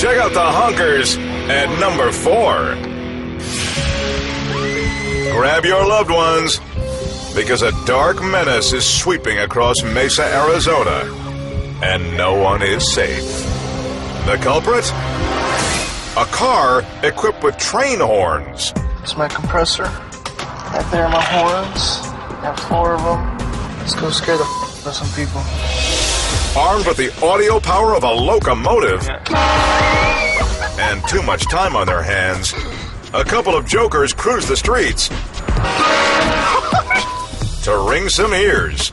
Check out the Honkers at number 4. Grab your loved ones, because a dark menace is sweeping across Mesa, Arizona, and no one is safe. The culprit? A car equipped with train horns. It's my compressor. Right there are my horns. I have 4 of them. Let's go scare the out of some people. Armed with the audio power of a locomotive and too much time on their hands, a couple of jokers cruise the streets to ring some ears.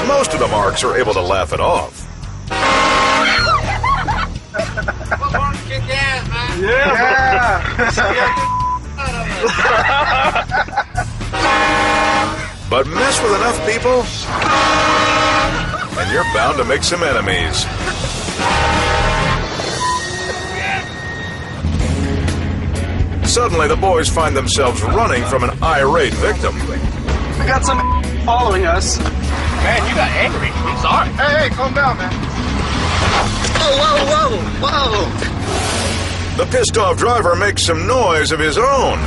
Most of the marks are able to laugh it off. But mess with enough people, and you're bound to make some enemies. Suddenly, the boys find themselves running from an irate victim. We got some following us. Man, you got angry. I'm sorry. Hey, calm down, man. Whoa. The pissed-off driver makes some noise of his own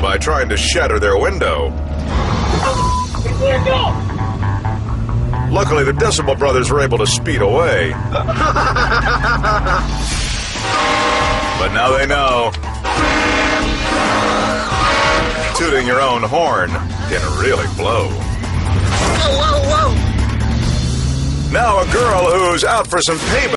by trying to shatter their window. Luckily, the Decibel Brothers were able to speed away. But now they know. Tooting your own horn can really blow. Whoa. Now a girl who's out for some payback